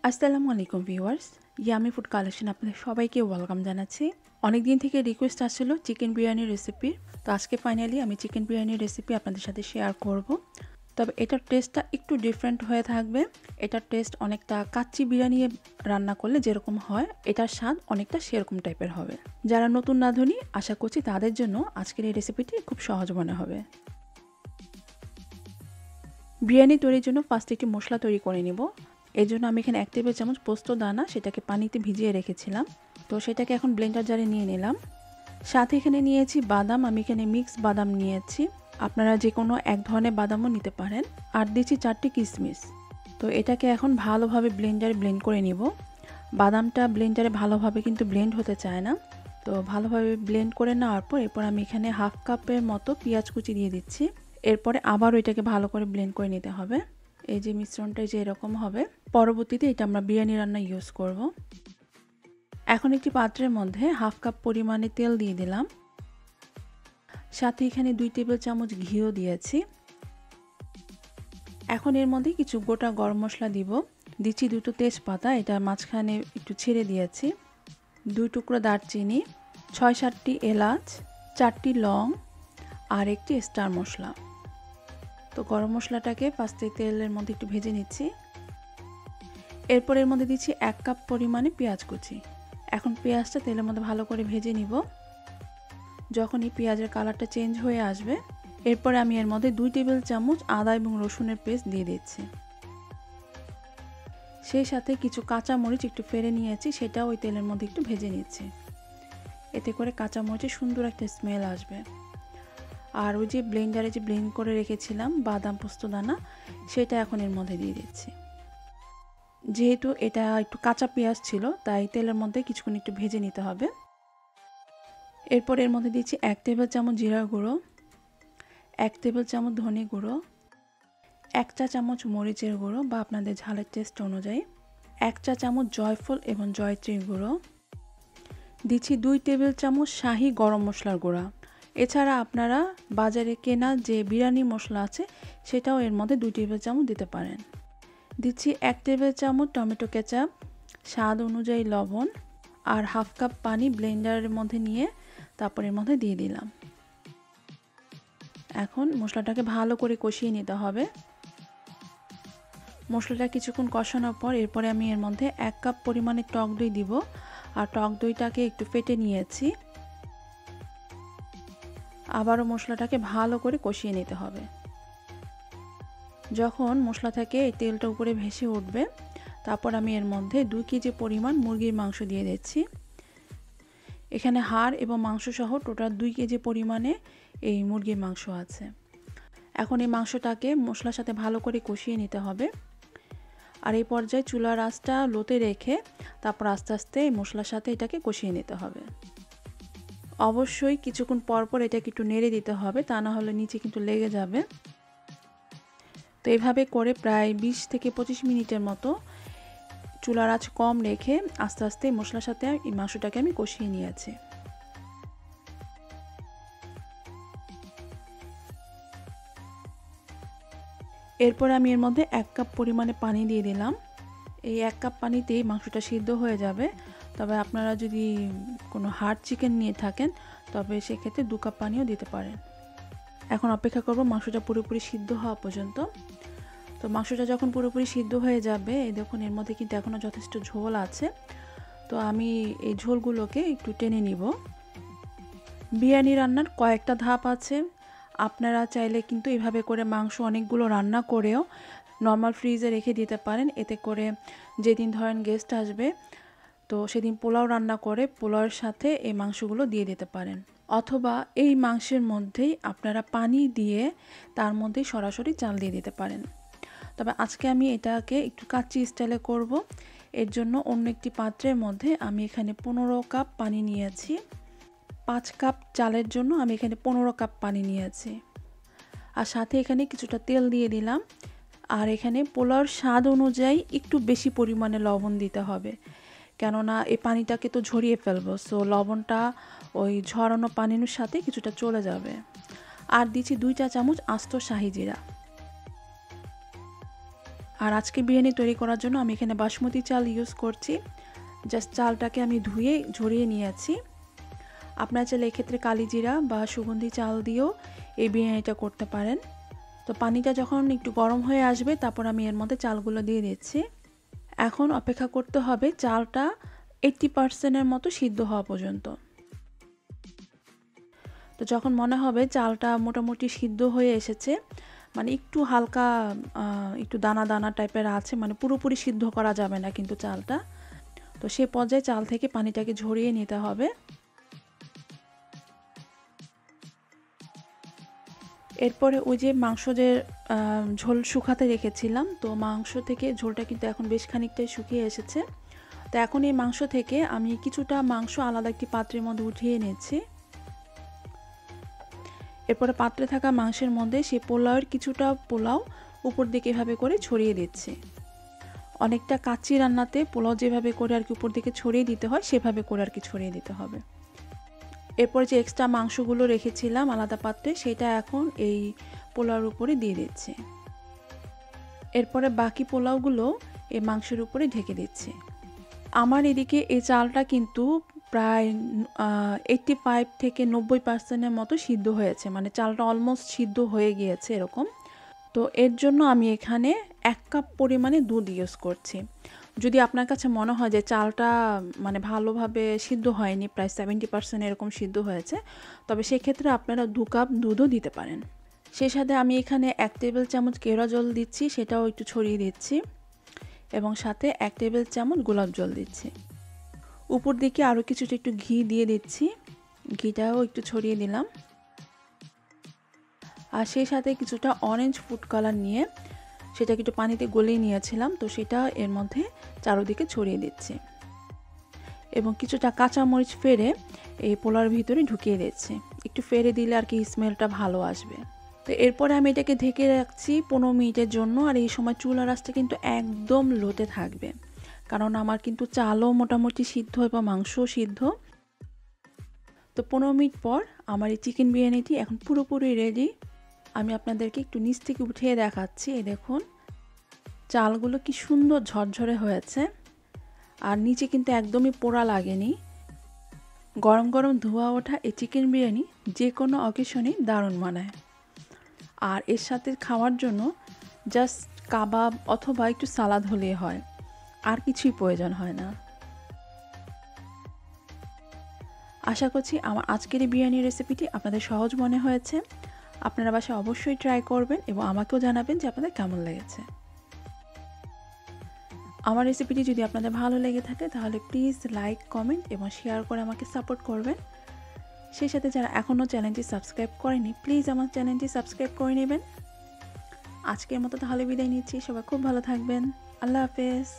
আসসালামু আলাইকুম viewers, yummy food collection আপনাদের সবাইকে ওয়েলকাম জানাচ্ছি। অনেক দিন থেকে রিকোয়েস্ট আসছিল চিকেন বিরিয়ানির রেসিপির, তো আজকে ফাইনালি আমি চিকেন বিরিয়ানির রেসিপি আপনাদের সাথে শেয়ার করব। তবে এটার টেস্টটা একটু ডিফারেন্ট হয়ে থাকবে। এটার টেস্ট অনেকটা কাচ্চি বিরিয়ানি রান্না করলে যেরকম হয়, এটার স্বাদ অনেকটা সেরকম টাইপের হবে। যারা নতুন রাঁধুনি আশা করছি তাদের জন্য আজকের এই রেসিপিটি খুব সহজ মনে হবে। বিরিয়ানি তৈরির জন্য ফার্স্টে একটি মশলা তৈরি করে নেব। এর জন্য আমি এখানে 1 টেবিল চামচ পোস্ত দানা সেটাকে পানিতে ভিজিয়ে রেখেছিলাম, তো সেটাকে এখন ব্লেন্ডার জারে নিয়ে নিলাম। সাথে এখানে নিয়েছি বাদাম, আমি এখানে মিক্স বাদাম নিয়েছি, আপনারা যে কোনো এক ধরনের বাদামও নিতে পারেন। আর দিচ্ছি 4টি কিশমিশ। তো এটাকে এখন ভালোভাবে ব্লেন্ডারে ব্লেন্ড করে নিব। বাদামটা ব্লেন্ডারে ভালোভাবে কিন্তু ব্লেন্ড হতে চায় না, তো ভালোভাবে ব্লেন্ড করে নেওয়ার পর এরপর আমি এখানে হাফ কাপের মতো পেঁয়াজ কুচি দিয়ে দিচ্ছি। এরপরে আবারও এটাকে ভালো করে ব্লেন্ড করে নিতে হবে। এই যে মিশ্রণটা যে এরকম হবে, পরবর্তীতে এটা আমরা বিরিয়ানি রান্না ইউজ করব। এখন একটি পাত্রের মধ্যে হাফ কাপ পরিমাণে তেল দিয়ে দিলাম, সাথে এখানে 2 টেবিল চামচ ঘিও দিয়েছি। এখন এর মধ্যে কিছু গোটা গরম মশলা দিচ্ছি 2টো তেজপাতা, এটা মাঝখানে একটু ছেড়ে দিয়েছি, 2 টুকরো দারচিনি, 6-7টি এলাচ, 4টি লং আর একটি স্টার মশলা। তো গরম মশলাটাকে ফার্স্টে তেলের মধ্যে একটু ভেজে নিচ্ছি। এরপর এর মধ্যে দিচ্ছি 1 কাপ পরিমাণে পেঁয়াজ কুচি। এখন পেঁয়াজটা তেলের মধ্যে ভালো করে ভেজে নিব। যখন এই পেঁয়াজের কালারটা চেঞ্জ হয়ে আসবে, এরপরে আমি এর মধ্যে 2 টেবিল চামচ আদা এবং রসুনের পেস্ট দিয়ে দিচ্ছি। সেই সাথে কিছু কাঁচা মরিচ একটু ফেলে নিয়েছি, সেটাও ওই তেলের মধ্যে একটু ভেজে নিচ্ছি। এতে করে কাঁচা মরিচের সুন্দর একটা স্মেল আসবে। আর ওই যে ব্লেন্ডারে যে ব্লেন্ড করে রেখেছিলাম বাদাম পোস্ত দানা, সেটা এখন এর মধ্যে দিয়ে দিচ্ছি। যেহেতু এটা একটু কাঁচা পেঁয়াজ ছিল, তাই তেলের মধ্যে কিছুক্ষণ একটু ভেজে নিতে হবে। এরপর এর মধ্যে দিচ্ছি 1 টেবিল চামচ জিরা গুঁড়ো, 1 টেবিল চামচ ধনে গুঁড়ো, 1 চা চামচ মরিচের গুঁড়ো বা আপনাদের ঝালের টেস্ট অনুযায়ী, 1 চা চামচ জয়ফল এবং জয়ত্রীর গুঁড়ো, দিচ্ছি 2 টেবিল চামচ শাহি গরম মশলার গুঁড়া। এছাড়া আপনারা বাজারে কেনা যে বিরিয়ানি মশলা আছে সেটাও এর মধ্যে 2 টেবিল চামচ দিতে পারেন। দিচ্ছি 1 টেবিল চামচ টমেটো কেচাপ, স্বাদ অনুযায়ী লবণ আর হাফ কাপ পানি ব্লেন্ডারের মধ্যে নিয়ে তারপর এর মধ্যে দিয়ে দিলাম। এখন মশলাটাকে ভালো করে কষিয়ে নিতে হবে। মশলাটা কিছুক্ষণ কষানোর পর এরপরে আমি এর মধ্যে 1 কাপ পরিমাণে টক দই দিব, আর টক দইটাকে একটু ফেটে নিয়েছি। আবারও মশলাটাকে ভালো করে কষিয়ে নিতে হবে। যখন মশলা থেকে এই তেলটা উপরে ভেসে উঠবে, তারপর আমি এর মধ্যে 2 কেজি পরিমাণ মুরগির মাংস দিয়ে দিচ্ছি। এখানে হাড় এবং মাংস সহ টোটাল 2 কেজি পরিমাণে এই মুরগির মাংস আছে। এখন এই মাংসটাকে মশলার সাথে ভালো করে কষিয়ে নিতে হবে। আর এই পর্যায়ে চুলার আঁচটা লোতে রেখে তারপর আস্তে আস্তে এই মশলার সাথে এটাকে কষিয়ে নিতে হবে। অবশ্যই কিছুক্ষণ পর পর এটাকে একটু নেড়ে দিতে হবে, তা না হলে নিচে কিন্তু লেগে যাবে। তো এইভাবে করে প্রায় 20 থেকে 25 মিনিটের মতো চুলার আঁচ কম রেখে আস্তে আস্তে মশলার সাথে এই মাংসটাকে আমি কষিয়ে নিয়েছি। এরপর আমি এর মধ্যে 1 কাপ পরিমাণে পানি দিয়ে দিলাম। এই 1 কাপ পানিতেই মাংসটা সিদ্ধ হয়ে যাবে। তবে আপনারা যদি কোনো হার্ড চিকেন নিয়ে থাকেন তবে সেক্ষেত্রে 2 কাপ পানিও দিতে পারেন। এখন অপেক্ষা করব মাংসটা পুরোপুরি সিদ্ধ হওয়া পর্যন্ত। তো মাংসটা যখন পুরোপুরি সিদ্ধ হয়ে যাবে, এই দেখুন এর মধ্যে কিন্তু এখনও যথেষ্ট ঝোল আছে। তো আমি এই ঝোলগুলোকে একটু টেনে নিব। বিরিয়ানি রান্নার কয়েকটা ধাপ আছে, আপনারা চাইলে কিন্তু এভাবে করে মাংস অনেকগুলো রান্না করেও নর্মাল ফ্রিজে রেখে দিতে পারেন। এতে করে যেদিন ধরেন গেস্ট আসবে, তো সেদিন পোলাও রান্না করে পোলাওয়ের সাথে এই মাংসগুলো দিয়ে দিতে পারেন। অথবা এই মাংসের মধ্যেই আপনারা পানি দিয়ে তার মধ্যেই সরাসরি চাল দিয়ে দিতে পারেন। তবে আজকে আমি এটাকে একটু কাচ্চি স্টাইলে করব। এর জন্য অন্য একটি পাত্রের মধ্যে আমি এখানে 15 কাপ পানি নিয়েছি। 5 কাপ চালের জন্য আমি এখানে 15 কাপ পানি নিয়েছি। আর সাথে এখানে কিছুটা তেল দিয়ে দিলাম। আর এখানে পোলাওর স্বাদ অনুযায়ী একটু বেশি পরিমাণে লবণ দিতে হবে, কেননা এই পানিটাকে তো ঝরিয়ে ফেলবো, সো লবণটা ওই ঝরানো পানির সাথে কিছুটা চলে যাবে। আর দিচ্ছি 2 চা চামচ আস্ত শাহি জিরা। আর আজকে বিরিয়ানি তৈরি করার জন্য আমি এখানে বাসমতি চাল ইউজ করছি। জাস্ট চালটাকে আমি ধুয়ে ঝরিয়ে নিয়েছি। আপনারা চাইলে এক্ষেত্রে কালিজিরা বা সুগন্ধি চাল দিয়েও এই বিরিয়ানিটা করতে পারেন। তো পানিটা যখন একটু গরম হয়ে আসবে তারপর আমি এর মধ্যে চালগুলো দিয়ে দিচ্ছি। এখন অপেক্ষা করতে হবে চালটা 80% মতো সিদ্ধ হওয়া পর্যন্ত। তো যখন মনে হবে চালটা মোটামুটি সিদ্ধ হয়ে এসেছে, মানে একটু হালকা একটু দানা দানা টাইপের আছে, মানে পুরোপুরি সিদ্ধ করা যাবে না কিন্তু চালটা, তো সে পর্যায়ে চাল থেকে পানিটাকে ঝরিয়ে নিতে হবে। এরপরে ওই যে মাংস যে ঝোল শুকাতে রেখেছিলাম, তো মাংস থেকে ঝোলটা কিন্তু এখন বেশ খানিকটাই শুকিয়ে এসেছে। তো এখন এই মাংস থেকে আমি কিছুটা মাংস আলাদা একটি পাত্রের মধ্যে উঠিয়ে নিয়েছি। এরপরে পাত্রে থাকা মাংসের মধ্যে সেই পোলাওয়ের কিছুটা পোলাও উপর দিকে এভাবে করে ছড়িয়ে দিচ্ছি। অনেকটা কাচ্চি রান্নাতে পোলাও যেভাবে করে আর কি উপর দিকে ছড়িয়ে দিতে হয় সেভাবে করে আর কি ছড়িয়ে দিতে হবে। এরপর যে এক্সট্রা মাংসগুলো রেখেছিলাম আলাদা পাত্রে, সেটা এখন এই পোলাওর উপরে দিয়ে দিচ্ছি। এরপরে বাকি পোলাওগুলো এই মাংসের উপরে ঢেকে দিচ্ছি। আমার এদিকে এই চালটা কিন্তু প্রায় 85 থেকে 90% মতো সিদ্ধ হয়েছে, মানে চালটা অলমোস্ট সিদ্ধ হয়ে গিয়েছে এরকম। তো এর জন্য আমি এখানে 1 কাপ পরিমাণে দুধ ইউজ করছি। যদি আপনার কাছে মনে হয় যে চালটা মানে ভালোভাবে সিদ্ধ হয়নি, প্রায় 70% এরকম সিদ্ধ হয়েছে, তবে সেক্ষেত্রে আপনারা 2 কাপ দুধও দিতে পারেন। সেই সাথে আমি এখানে 1 টেবিল চামচ কেওড়া জল দিচ্ছি, সেটাও একটু ছড়িয়ে দিচ্ছি, এবং সাথে 1 টেবিল চামচ গোলাপ জল দিচ্ছি। উপর দিকে আরও কিছুটা একটু ঘি দিয়ে দিচ্ছি, ঘিটাও একটু ছড়িয়ে দিলাম। আর সেই সাথে কিছুটা অরেঞ্জ ফুড কালার নিয়ে সেটাকে একটু পানিতে গলিয়ে নিয়েছিলাম, তো সেটা এর মধ্যে চারদিকে ছড়িয়ে দিচ্ছি, এবং কিছুটা কাঁচামরিচ ফেড়ে এই পোলার ভিতরে ঢুকিয়ে দিচ্ছি। একটু ফেড়ে দিলে আর কি স্মেলটা ভালো আসবে। তো এরপরে আমি এটাকে ঢেকে রাখছি 15 মিনিটের জন্য। আর এই সময় চুলার আঁচটা কিন্তু একদম লোতে থাকবে, কারণ আমার কিন্তু চালও মোটামুটি সিদ্ধ এবং মাংসও সিদ্ধ। তো 15 মিনিট পর আমার এই চিকেন বিরিয়ানিটি এখন পুরোপুরি রেডি। আমি আপনাদেরকে একটু নিচ থেকে উঠিয়ে দেখাচ্ছি। এই দেখুন চালগুলো কি সুন্দর ঝরঝরে হয়েছে, আর নিচে কিন্তু একদমই পোড়া লাগেনি। গরম গরম ধোয়া ওঠা এই চিকেন বিরিয়ানি যে কোনো অকেশনে দারুণ মানায়। আর এর সাথে খাওয়ার জন্য জাস্ট কাবাব অথবা একটু সালাদ হলেই হয়, আর কিছুই প্রয়োজন হয় না। আশা করছি আমার আজকের এই বিরিয়ানির রেসিপিটি আপনাদের সহজ মনে হয়েছে। আপনারা বাসায় অবশ্যই ট্রাই করবেন এবং আমাকেও জানাবেন যে আপনাদের কেমন লেগেছে। আমার রেসিপিটি যদি আপনাদের ভালো লেগে থাকে তাহলে প্লিজ লাইক, কমেন্ট এবং শেয়ার করে আমাকে সাপোর্ট করবেন। সেই সাথে যারা এখনও চ্যানেলটি সাবস্ক্রাইব করেনি, প্লিজ আমার চ্যানেলটি সাবস্ক্রাইব করে নেবেন। আজকের মতো তাহলে বিদায় নিচ্ছি। সবাই খুব ভালো থাকবেন। আল্লাহ হাফেজ।